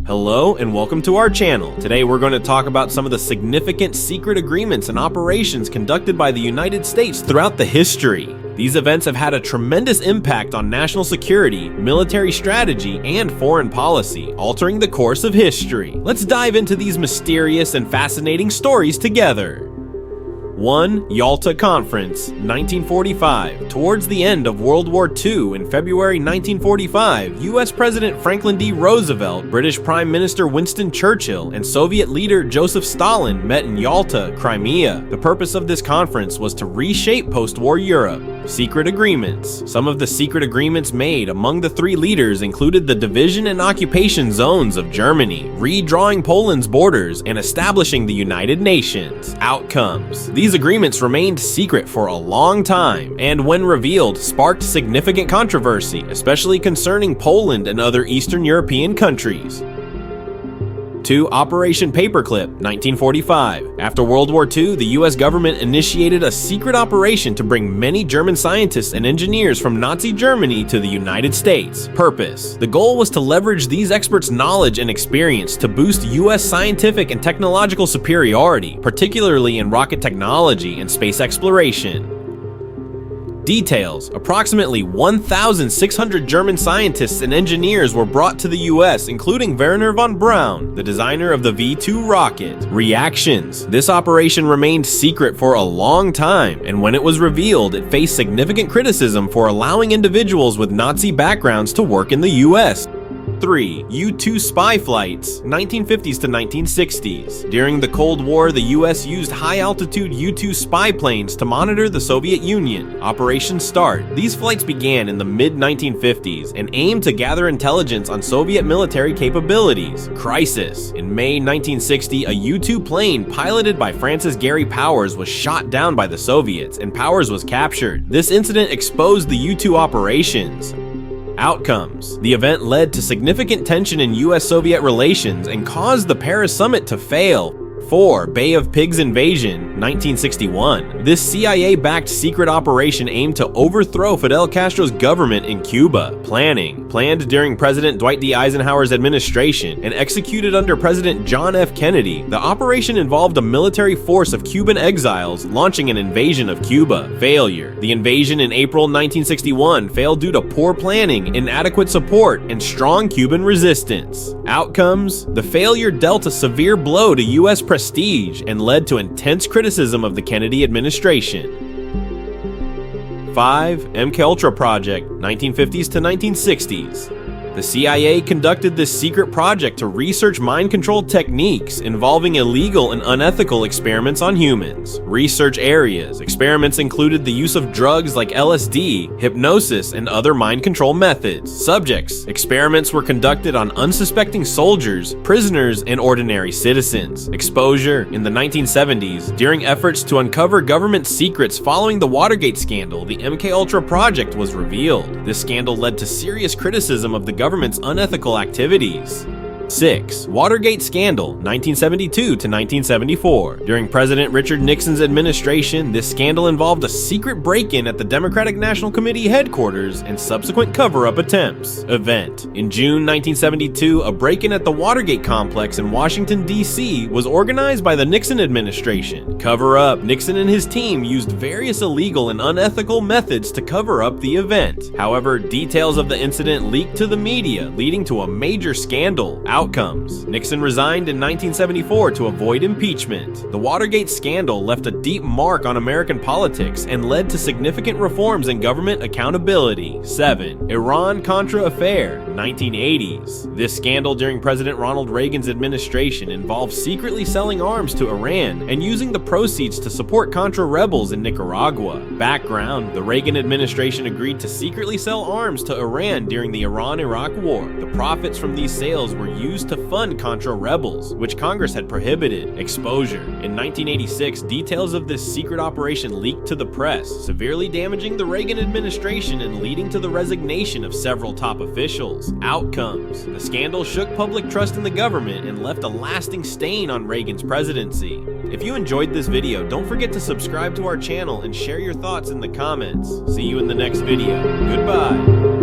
Hello and welcome to our channel. Today we're going to talk about some of the significant secret agreements and operations conducted by the United States throughout the history. These events have had a tremendous impact on national security, military strategy, and foreign policy, altering the course of history. Let's dive into these mysterious and fascinating stories together. 1. Yalta Conference, 1945. Towards the end of World War II, in February 1945, U.S. President Franklin D. Roosevelt, British Prime Minister Winston Churchill, and Soviet leader Joseph Stalin met in Yalta, Crimea. The purpose of this conference was to reshape post-war Europe. Secret agreements. Some of the secret agreements made among the three leaders included the division and occupation zones of Germany, redrawing Poland's borders, and establishing the United Nations. Outcomes. These agreements remained secret for a long time, and when revealed, sparked significant controversy, especially concerning Poland and other Eastern European countries. 2. Operation Paperclip, 1945. After World War II, the U.S. government initiated a secret operation to bring many German scientists and engineers from Nazi Germany to the United States. Purpose. The goal was to leverage these experts' knowledge and experience to boost U.S. scientific and technological superiority, particularly in rocket technology and space exploration. Details. Approximately 1,600 German scientists and engineers were brought to the US, including Wernher von Braun, the designer of the V-2 rocket. Reactions. This operation remained secret for a long time, and when it was revealed, it faced significant criticism for allowing individuals with Nazi backgrounds to work in the US. 3. U-2 spy flights, 1950s to 1960s. During the Cold War, the U.S. used high-altitude U-2 spy planes to monitor the Soviet Union. Operation Start. These flights began in the mid-1950s and aimed to gather intelligence on Soviet military capabilities. Crisis. In May 1960, a U-2 plane piloted by Francis Gary Powers was shot down by the Soviets, and Powers was captured. This incident exposed the U-2 operations. Outcomes. The event led to significant tension in US-Soviet relations and caused the Paris summit to fail. 4. Bay of Pigs invasion, 1961. This CIA-backed secret operation aimed to overthrow Fidel Castro's government in Cuba. Planning. Planned during President Dwight D. Eisenhower's administration and executed under President John F. Kennedy, the operation involved a military force of Cuban exiles launching an invasion of Cuba. Failure. The invasion in April 1961 failed due to poor planning, inadequate support, and strong Cuban resistance. Outcomes. The failure dealt a severe blow to U.S. prestige and led to intense criticism of the Kennedy administration. 5. MKUltra Project, 1950s to 1960s. The CIA conducted this secret project to research mind control techniques involving illegal and unethical experiments on humans. Research areas. Experiments included the use of drugs like LSD, hypnosis, and other mind control methods. Subjects. Experiments were conducted on unsuspecting soldiers, prisoners, and ordinary citizens. Exposure. In the 1970s, during efforts to uncover government secrets following the Watergate Scandal, the MKUltra Project was revealed. This scandal led to serious criticism of the government's unethical activities. 6. Watergate Scandal, 1972 to 1974. During President Richard Nixon's administration, this scandal involved a secret break-in at the Democratic National Committee headquarters and subsequent cover-up attempts. Event. In June 1972, a break-in at the Watergate complex in Washington, D.C. was organized by the Nixon administration. Cover-up. Nixon and his team used various illegal and unethical methods to cover up the event. However, details of the incident leaked to the media, leading to a major scandal. Outcomes. Nixon resigned in 1974 to avoid impeachment. The Watergate scandal left a deep mark on American politics and led to significant reforms in government accountability. 7. Iran-Contra Affair, 1980s. This scandal during President Ronald Reagan's administration involved secretly selling arms to Iran and using the proceeds to support Contra rebels in Nicaragua. Background. The Reagan administration agreed to secretly sell arms to Iran during the Iran-Iraq War. The profits from these sales were used to fund Contra rebels, which Congress had prohibited. Exposure. In 1986, details of this secret operation leaked to the press, severely damaging the Reagan administration and leading to the resignation of several top officials. Outcomes. The scandal shook public trust in the government and left a lasting stain on Reagan's presidency. If you enjoyed this video, don't forget to subscribe to our channel and share your thoughts in the comments. See you in the next video. Goodbye.